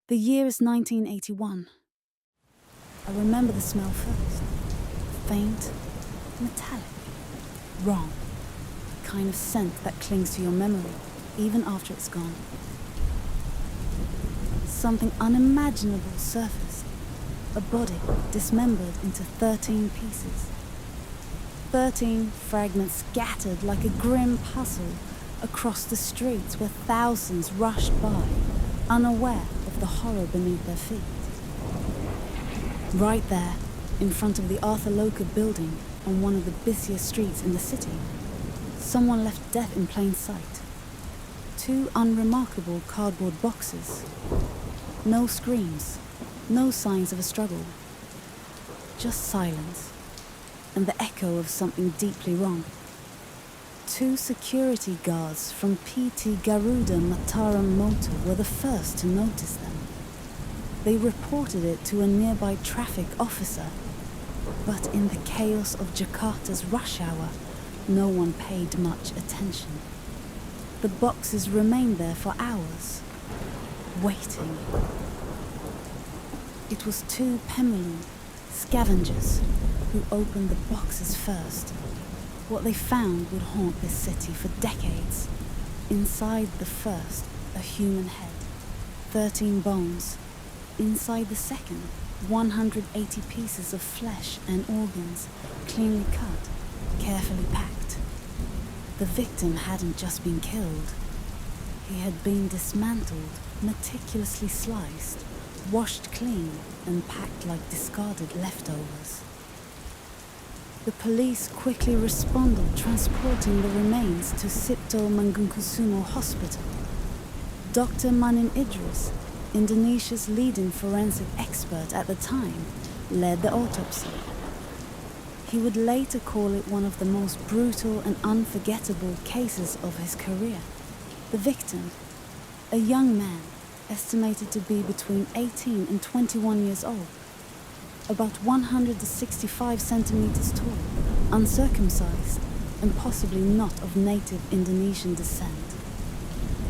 The year is 1981. I remember the smell first. Faint, metallic, wrong. The kind of scent that clings to your memory, even after it's gone. Something unimaginable surfaced. A body dismembered into 13 pieces. 13 fragments scattered like a grim puzzle across the streets where thousands rushed by, unaware of the horror beneath their feet. Right there, in front of the Arthur Loker building on one of the busiest streets in the city, someone left death in plain sight. 2 unremarkable cardboard boxes. No screams, no signs of a struggle. Just silence, and the echo of something deeply wrong. 2 security guards from PT Garuda Mataram Motor were the first to notice them. They reported it to a nearby traffic officer, but in the chaos of Jakarta's rush hour, no one paid much attention. The boxes remained there for hours, waiting. It was 2 Pemelu scavengers who opened the boxes first. What they found would haunt this city for decades. Inside the first, a human head, 13 bones. Inside the second, 180 pieces of flesh and organs, cleanly cut, carefully packed. The victim hadn't just been killed. He had been dismantled, meticulously sliced, washed clean, and packed like discarded leftovers. The police quickly responded, transporting the remains to Cipto Mangunkusumo Hospital. Dr. Manin Idris, Indonesia's leading forensic expert at the time, led the autopsy. He would later call it one of the most brutal and unforgettable cases of his career. The victim, a young man, estimated to be between 18 and 21 years old, about 165 centimeters tall, uncircumcised, and possibly not of native Indonesian descent.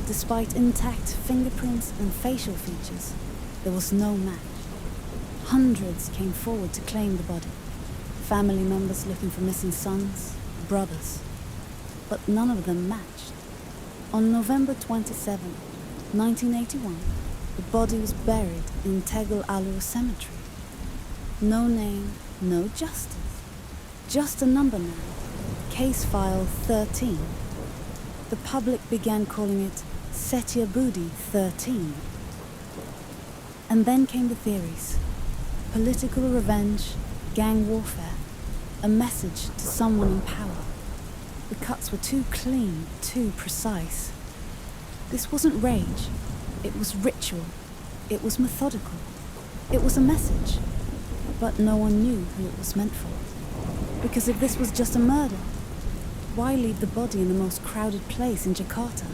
Despite intact fingerprints and facial features, there was no match. Hundreds came forward to claim the body, family members looking for missing sons, brothers, but none of them matched. On November 27, 1981, the body was buried in Tegel Alur Cemetery. No name, no justice. Just a number now. Case file 13. The public began calling it Setiabudi 13. And then came the theories. Political revenge, gang warfare, a message to someone in power. The cuts were too clean, too precise. This wasn't rage. It was ritual. It was methodical. It was a message. But no one knew who it was meant for. Because if this was just a murder, why leave the body in the most crowded place in Jakarta?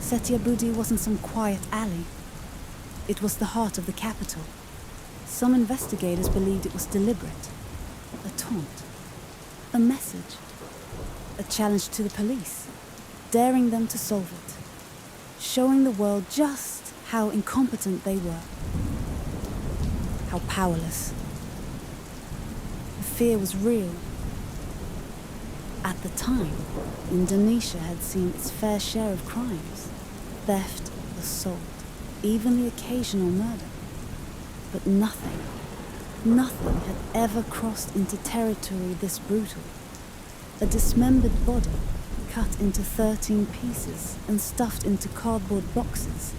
Setiabudi wasn't some quiet alley. It was the heart of the capital. Some investigators believed it was deliberate, a taunt, a message, a challenge to the police, daring them to solve it, showing the world just how incompetent they were, how powerless. The fear was real. At the time, Indonesia had seen its fair share of crimes, theft, assault, even the occasional murder. But nothing had ever crossed into territory this brutal. A dismembered body cut into 13 pieces and stuffed into cardboard boxes.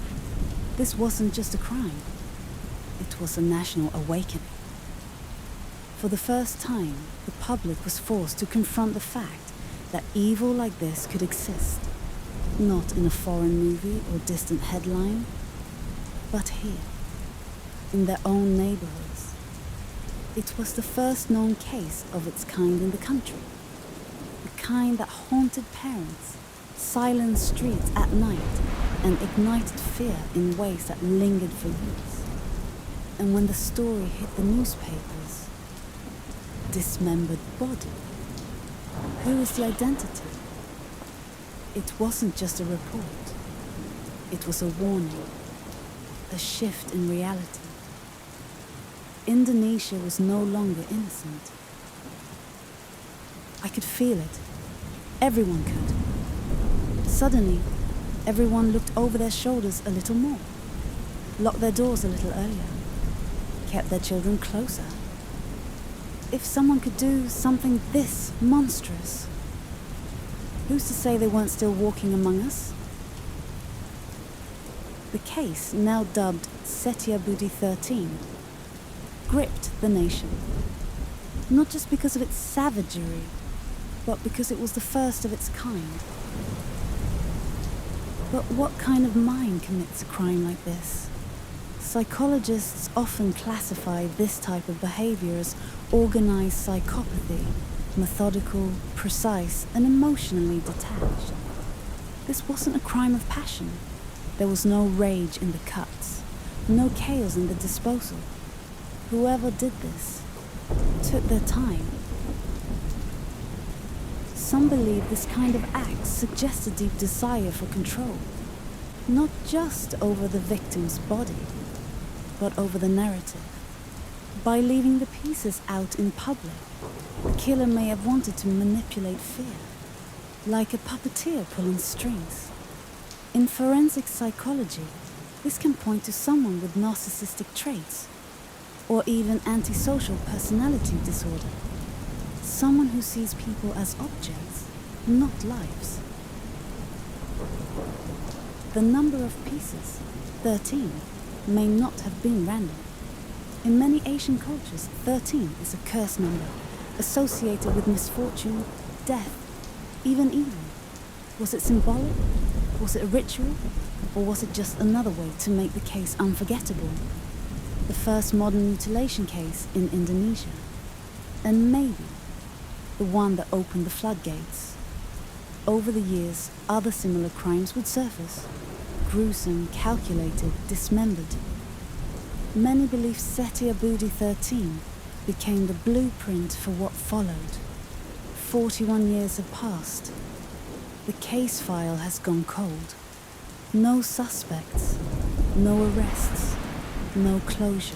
This wasn't just a crime. It was a national awakening. For the first time, the public was forced to confront the fact that evil like this could exist, not in a foreign movie or distant headline, but here, in their own neighborhoods. It was the first known case of its kind in the country, the kind that haunted parents, silenced streets at night, and ignited fear in ways that lingered for years. And when the story hit the newspapers, dismembered body. Who is the identity? It wasn't just a report. It was a warning. a shift in reality. Indonesia was no longer innocent. I could feel it. Everyone could. Suddenly, everyone looked over their shoulders a little more, locked their doors a little earlier, kept their children closer. If someone could do something this monstrous, who's to say they weren't still walking among us? The case, now dubbed Setiabudi 13, gripped the nation, not just because of its savagery, but because it was the first of its kind. But what kind of mind commits a crime like this? Psychologists often classify this type of behavior as organized psychopathy, methodical, precise, and emotionally detached. This wasn't a crime of passion. There was no rage in the cuts, no chaos in the disposal. Whoever did this took their time. Some believe this kind of act suggests a deep desire for control, not just over the victim's body, but over the narrative. By leaving the pieces out in public, the killer may have wanted to manipulate fear, like a puppeteer pulling strings. In forensic psychology, this can point to someone with narcissistic traits, or even antisocial personality disorder. Someone who sees people as objects, not lives. The number of pieces, 13, may not have been random. In many Asian cultures, 13 is a curse number, associated with misfortune, death, even evil. Was it symbolic? Was it a ritual? Or was it just another way to make the case unforgettable? The first modern mutilation case in Indonesia. And maybe the one that opened the floodgates. Over the years, other similar crimes would surface. Gruesome, calculated, dismembered. Many believe Setiabudi 13 became the blueprint for what followed. 41 years have passed. The case file has gone cold. No suspects, no arrests, no closure.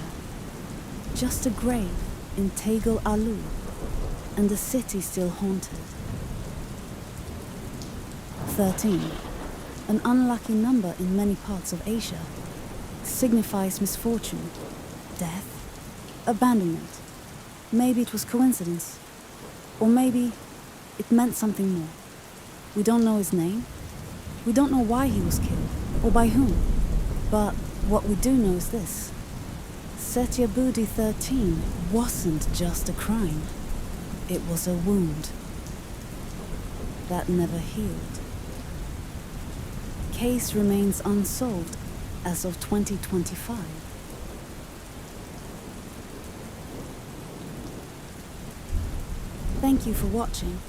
Just a grave in Tegel Alu, and a city still haunted. 13, an unlucky number in many parts of Asia, signifies misfortune, death, abandonment. Maybe it was coincidence, or maybe it meant something more. We don't know his name. We don't know why he was killed, or by whom. But what we do know is this. Setiabudi 13 wasn't just a crime. It was a wound that never healed. Case remains unsolved as of 2025. Thank you for watching.